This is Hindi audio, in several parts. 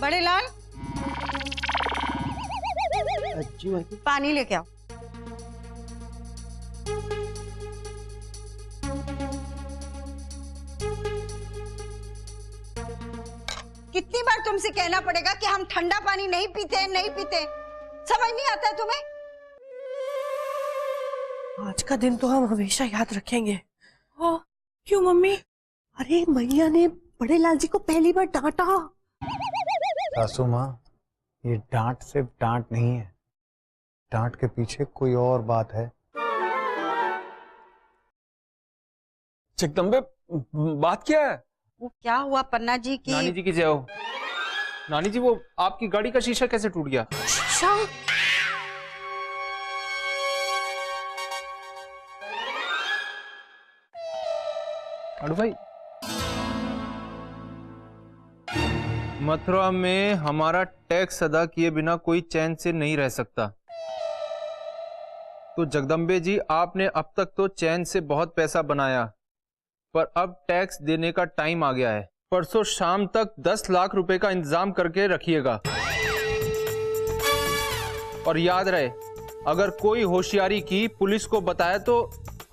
बड़े लाल, पानी लेके आओ। कितनी बार तुमसे कहना पड़ेगा कि हम ठंडा पानी नहीं पीते, नहीं पीते। समझ नहीं आता तुम्हें? आज का दिन तो हम हमेशा याद रखेंगे। ओ, क्यों मम्मी? अरे मैया ने बड़े लाल जी को पहली बार डांटा। सासू माँ, ये डांट सिर्फ डांट नहीं है, डांट के पीछे कोई और बात है। जगदम्बे, बात क्या है? वो क्या हुआ पन्ना जी की? नानी जी की जय हो। नानी जी, वो आपकी गाड़ी का शीशा कैसे टूट गया? शीशा? अरे भाई, मथुरा में हमारा टैक्स अदा किए बिना कोई चैन से नहीं रह सकता। तो जगदम्बे जी, आपने अब तक तो चैन से बहुत पैसा बनाया, पर अब टैक्स देने का टाइम आ गया है। परसों शाम तक 10 लाख रुपए का इंतजाम करके रखिएगा। और याद रहे, अगर कोई होशियारी की, पुलिस को बताया तो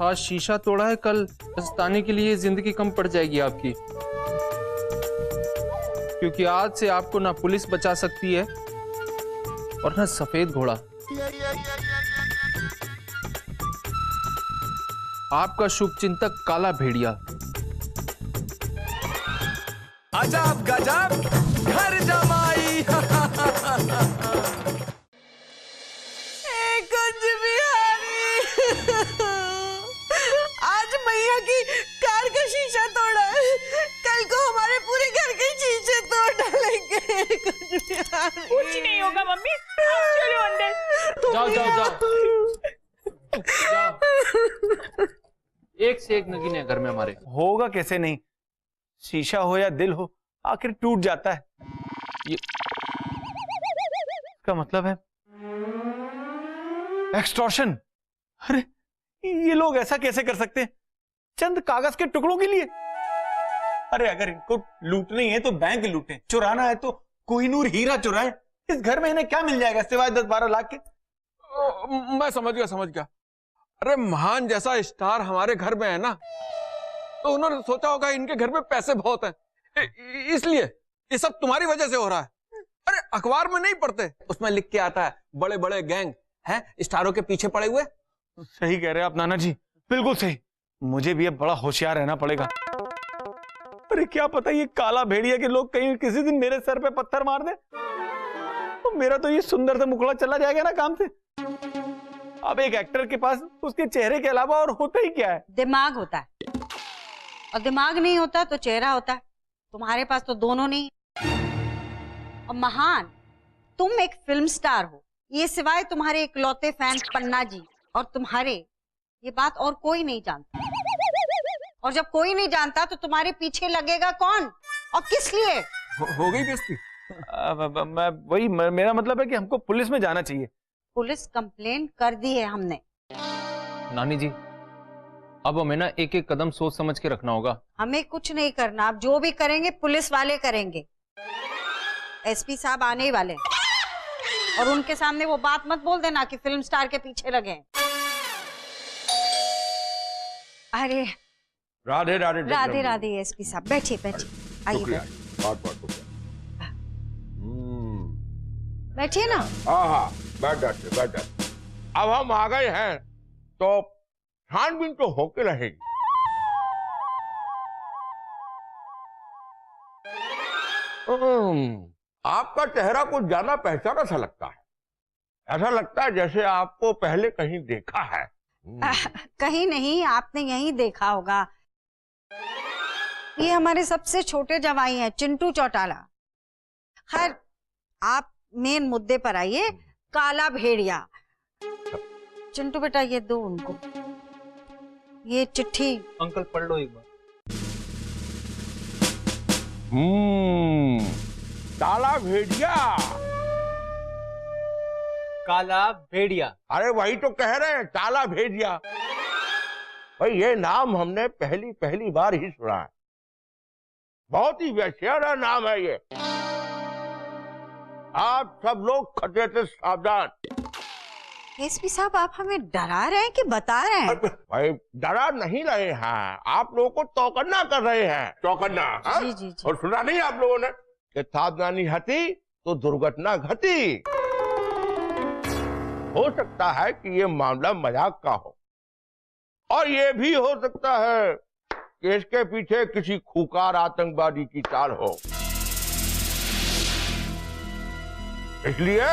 आज शीशा तोड़ा है, कल पछताने के लिए जिंदगी कम पड़ जाएगी आपकी। क्योंकि आज से आपको ना पुलिस बचा सकती है और ना सफेद घोड़ा। आपका शुभचिंतक काला भेड़िया। अजब गजब घर जमाई। कुछ बिहारी, आज मैया की कार का शीशा तोड़ा है, कल को हमारे पूरे घर के शीशे तोड़ डालेंगे। कुछ बिहारी। कुछ नहीं होगा मम्मी, आप चलो अंदर। जाओ जाओ जाओ जाओ। एक से एक नगीने घर में हमारे। होगा कैसे नहीं, शीशा हो या दिल हो, आखिर टूट जाता है। ये इसका मतलब है एक्सटॉर्शन। अरे ये लोग ऐसा कैसे कर सकते हैं, चंद कागज के टुकड़ों के लिए? अरे अगर इनको लूटना ही है तो बैंक लूटें, चुराना है तो कोहिनूर हीरा चुराएं। इस घर में इन्हें क्या मिल जाएगा सिवाय 10-12 लाख के? मैं समझ गया। अरे महान जैसा स्टार हमारे घर में है ना, तो उन्होंने सोचा होगा इनके घर में पैसे बहुत हैं, इसलिए ये सब तुम्हारी वजह से हो रहा है। अरे अखबार में नहीं पढ़ते, उसमें लिख के आता है बड़े बड़े गैंग हैं स्टारों के पीछे पड़े हुए। सही कह रहे हैं आप नाना जी, बिल्कुल सही। मुझे भी अब बड़ा होशियार रहना पड़ेगा। अरे क्या पता ये काला भेड़िया के लोग कहीं किसी दिन मेरे सर पे पत्थर मार दे, तो मेरा तो ये सुंदर सा मुखड़ा चला जाएगा ना काम से। अब एक एक्टर के पास उसके चेहरे के अलावा और होता ही क्या है? दिमाग होता है, और दिमाग नहीं होता तो चेहरा होता है। तुम्हारे पास तो दोनों नहीं। और महान, तुम एक फिल्म स्टार हो, ये सिवाय तुम्हारे इकलौते फैन पन्ना जी और तुम्हारे, ये बात और कोई नहीं जानता। और जब कोई नहीं जानता तो तुम्हारे पीछे लगेगा कौन और किस लिए? हो गई बेइज्जती। मेरा मतलब है कि हमको पुलिस में जाना चाहिए। पुलिस कंप्लेंट कर दी है हमने। नानी जी, अब हमें ना एक एक कदम सोच समझ के रखना होगा। हमें कुछ नहीं करना, आप जो भी करेंगे पुलिस वाले करेंगे। एसपी साहब आने ही वाले हैं, और उनके सामने वो बात मत बोल देना कि फिल्म स्टार के पीछे लगे हैं। अरे राधे राधे राधे राधे एसपी साहब, बैठिए बैठिए, आइए बहुत बहुत बैठिए ना। हाँ बैठ जाते। अब हम आ गए हैं तो छानबीन तो होके रहेगी। आपका चेहरा कुछ ज्यादा पहचाना सा लगता है, ऐसा लगता है जैसे आपको पहले कहीं देखा है। कहीं नहीं, आपने यहीं देखा होगा। ये हमारे सबसे छोटे जवाई हैं, चिंटू चौटाला। खैर, आप मेन मुद्दे पर आइए। काला भेड़िया। चिंटू बेटा, ये दो उनको, ये चिट्ठी। अंकल पढ़ लो एक बार। काला भेड़िया। काला भेड़िया। अरे वही तो कह रहे हैं, काला भेड़िया। भाई ये नाम हमने पहली बार ही सुना है, बहुत ही वैश्याना नाम है ये। आप सब लोग खतरे से सावधान। एसपी साहब, आप हमें डरा रहे हैं कि बता रहे हैं? भाई डरा नहीं रहे हैं, आप लोगों को चौकन्ना कर रहे हैं। चौकन्ना, हाँ? जी जी जी। और सुना नहीं आप लोगों ने कि सावधानी हटी तो दुर्घटना घटी। हो सकता है कि ये मामला मजाक का हो, और ये भी हो सकता है कि इसके पीछे किसी खूंखार आतंकवादी की चाल हो। इसलिए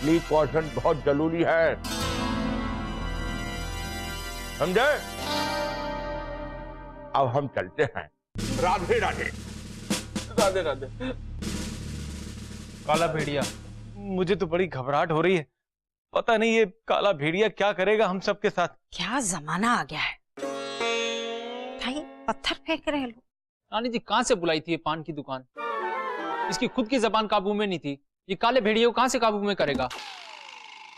प्रिकॉशन बहुत जरूरी है, समझे? अब हम चलते हैं। राधे राधे। राधे राधे। काला भेड़िया, मुझे तो बड़ी घबराहट हो रही है। पता नहीं ये काला भेड़िया क्या करेगा हम सबके साथ। क्या जमाना आ गया है भाई, पत्थर फेंक रहे हैं लोग। नानी जी कहां से बुलाई थी ये पान की दुकान? इसकी खुद की जबान काबू में नहीं थी, ये काले भेड़िए को कहां से काबू में करेगा?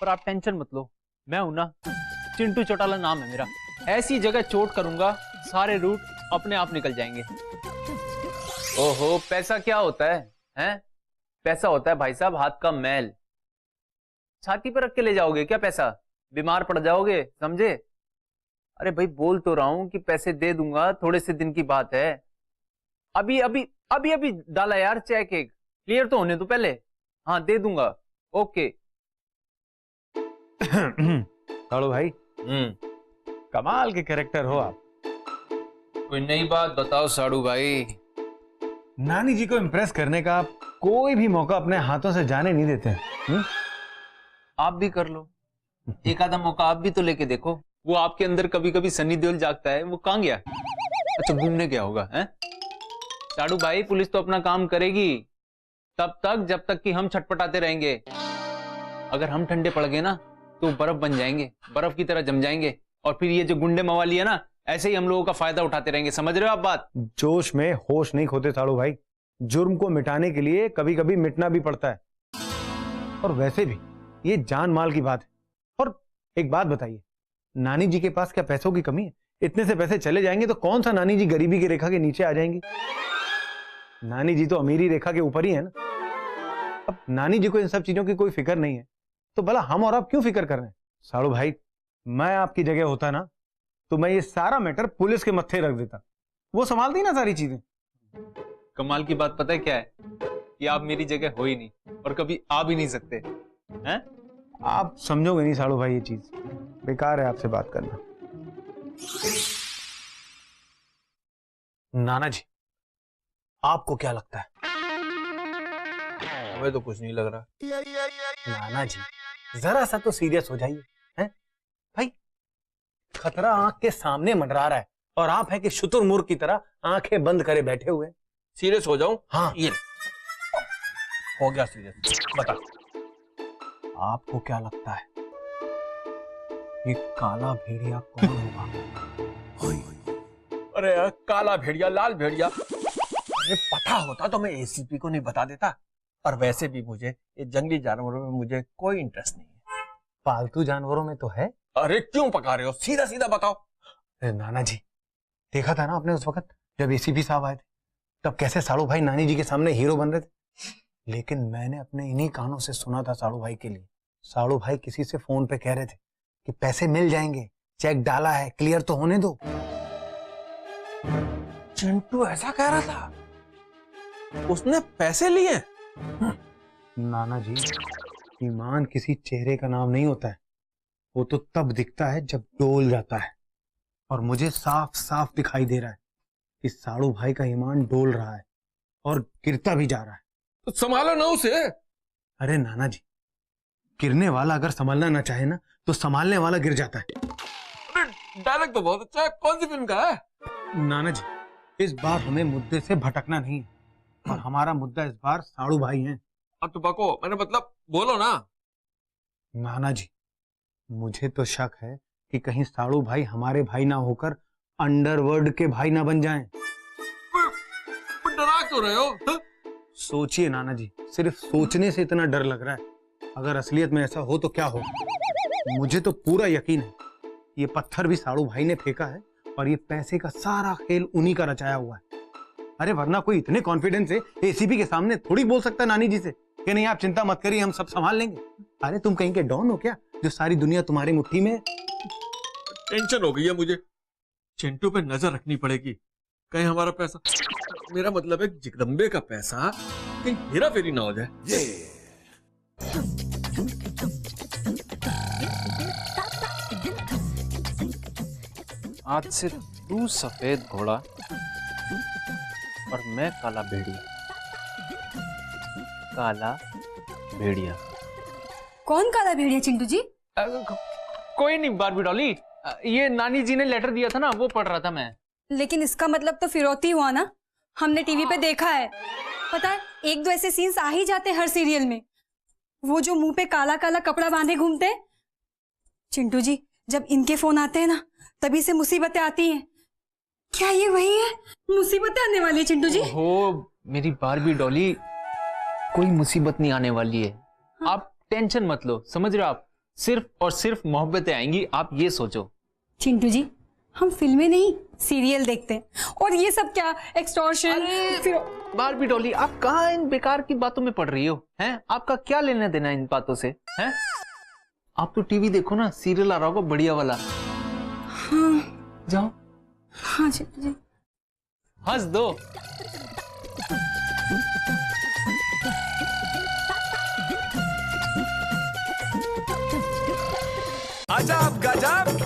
पर आप टेंशन मत लो, मैं हूं ना, चिंटू चौटाला नाम है मेरा। ऐसी जगह चोट करूंगा सारे रूट अपने आप निकल जाएंगे। ओहो, पैसा क्या होता है? हैं? पैसा होता है भाई साहब हाथ का मैल। छाती पर रख के ले जाओगे क्या पैसा? बीमार पड़ जाओगे, समझे? अरे भाई बोल तो रहा हूं कि पैसे दे दूंगा, थोड़े से दिन की बात है। अभी अभी अभी अभी डाला यार चेक, एक क्लियर तो होने तो पहले। हाँ दे दूंगा, ओके। साड़ू भाई, कमाल के कैरेक्टर हो आप। कोई नई बात बताओ साड़ू भाई। नानी जी को इम्प्रेस करने का आप कोई भी मौका अपने हाथों से जाने नहीं देते हैं। आप भी कर लो, एक आधा मौका आप भी तो लेके देखो। वो आपके अंदर कभी कभी सनी देओल जागता है, वो कहां गया? अच्छा घूमने गया होगा। हैं साड़ू भाई, पुलिस तो अपना काम करेगी तब तक जब तक कि हम छटपटाते रहेंगे। अगर हम ठंडे पड़ गए ना तो बर्फ बन जाएंगे, बर्फ की तरह जम जाएंगे, और फिर ये जो गुंडे मवाली है ना, ऐसे ही हम लोगों का फायदा उठाते रहेंगे। समझ रहे हो आप बात? जोश में होश नहीं खोते साड़ू भाई। जुर्म को मिटाने के लिए कभी कभी मिटना भी पड़ता है, और वैसे भी ये जान माल की बात है। और एक बात बताइए, नानी जी के पास क्या पैसों की कमी है? इतने से पैसे चले जाएंगे तो कौन सा नानी जी गरीबी की रेखा के नीचे आ जाएंगी? नानी जी तो अमीरी रेखा के ऊपर ही है ना। अब नानी जी को इन सब चीजों की कोई फिक्र नहीं है, तो भला हम और आप क्यों फिक्र कर रहे हैं? साड़ू भाई, मैं आपकी जगह होता ना तो मैं ये सारा मैटर पुलिस के मत्थे रख देता, वो संभालती ना सारी चीजें। कमाल की बात पता है क्या है? कि आप मेरी जगह हो ही नहीं, और कभी आ भी नहीं सकते हैं। आप समझोगे नहीं साड़ू भाई, ये चीज बेकार है आपसे बात करना। नाना जी, आपको क्या लगता है? हमें तो कुछ नहीं लग रहा। नाना जी, जरा सा तो सीरियस हो जाइए। हैं भाई, खतरा आंख के सामने मंडरा रहा है, और आप है कि शुतुरमुर्ग की तरह आंखें बंद करे बैठे हुए। सीरियस हो जाऊं? हाँ, ये हो गया सीरियस। बता, आपको क्या लगता है ये काला भेड़िया कौन होगा? अरे यार, काला भेड़िया, लाल भेड़िया, मुझे पता होता तो मैं एसीपी को नहीं बता देता। और वैसे भी मुझे ये जंगली जानवरों में मुझे कोई इंटरेस्ट नहीं है। पालतू जानवरों में तो है। अरे क्यों पका रहे हो? सीधा सीधा बताओ। अरे नाना जी, देखा था ना आपने उस वक्त जब एसीपी साहब आए थे, तब कैसे साड़ू भाई नानी जी के सामने हीरो बन रहे थे। लेकिन मैंने अपने इन्हीं कानों से सुना था साड़ू भाई के लिए। साड़ू भाई किसी से फोन पे कह रहे थे कि पैसे मिल जाएंगे, चेक डाला है, क्लियर तो होने दो। चिंटू ऐसा कह रहा था? उसने पैसे लिए? नाना जी, ईमान किसी चेहरे का नाम नहीं होता है, वो तो तब दिखता है जब डोल जाता है। और मुझे साफ साफ दिखाई दे रहा है कि साड़ू भाई का ईमान डोल रहा है और गिरता भी जा रहा है। तो संभालो ना उसे। अरे नाना जी, गिरने वाला अगर संभालना ना चाहे ना तो संभालने वाला गिर जाता है। डायलॉग तो बहुत अच्छा है। कौन सी फिल्म का है? नाना जी, इस बार हमें मुद्दे से भटकना नहीं है, और हमारा मुद्दा इस बार साड़ू भाई हैं। अब तो बको, मैंने मतलब बोलो ना। नाना जी, मुझे तो शक है कि कहीं साड़ू भाई हमारे भाई ना होकर अंडरवर्ल्ड के भाई ना बन जाएं। डरा क्यों रहे हो? सोचिए नाना जी, सिर्फ सोचने से इतना डर लग रहा है। अगर असलियत में ऐसा हो तो क्या हो? मुझे तो पूरा यकीन है ये पत्थर भी साड़ू भाई ने फेंका है, और ये पैसे का सारा खेल उन्हीं का रचाया हुआ है। अरे वरना कोई इतने कॉन्फिडेंस से एसीपी के सामने थोड़ी बोल सकता है नानी जी से कि नहीं आप चिंता मत करिए, हम सब संभाल लेंगे। अरे तुम कहीं के डॉन हो क्या जो सारी दुनिया तुम्हारी मुट्ठी में? टेंशन हो गई है मुझे। चिंटू पे नजर रखनी पड़ेगी, कहीं हमारा पैसा, मेरा मतलब है जगदम्बे का पैसा कहीं हेरा फेरी ना हो जाए। आज से तू सफेद घोड़ा और मैं काला भेड़िया। काला भेड़िया। कौन काला भेड़िया चिंटू जी? कोई नहीं बारबी डॉली, ये नानी जी ने लेटर दिया था ना, वो पढ़ रहा था मैं। लेकिन इसका मतलब तो फिरौती हुआ ना, हमने टीवी पे देखा है। पता है, एक दो ऐसे सीन्स आ ही जाते हर सीरियल में। वो जो मुंह पे काला काला कपड़ा बांधे घूमते हैं। चिंटू जी, जब इनके फोन आते हैं ना, तभी से मुसीबतें आती हैं। क्या ये वही है? मुसीबतें आने वाली है चिंटू जी? हो मेरी बारबी डॉली, कोई मुसीबत नहीं आने वाली है। हाँ? आप टेंशन मत लो, समझ रहे हो आप? सिर्फ और सिर्फ मोहब्बतें आएंगी, आप ये सोचो। चिंटू जी, हम फिल्में नहीं सीरियल देखते हैं, और ये सब क्या एक्सटॉर्शन। बारबी डॉली, आप कहाँ इन बेकार की बातों में पड़ रही हो? हैं? आपका क्या लेना देना इन बातों से? हैं? आप तो टीवी देखो ना, सीरियल आ रहा होगा बढ़िया वाला। हाँ जाओ। हाँ चिंटू जी, हंस दो। अजब गजब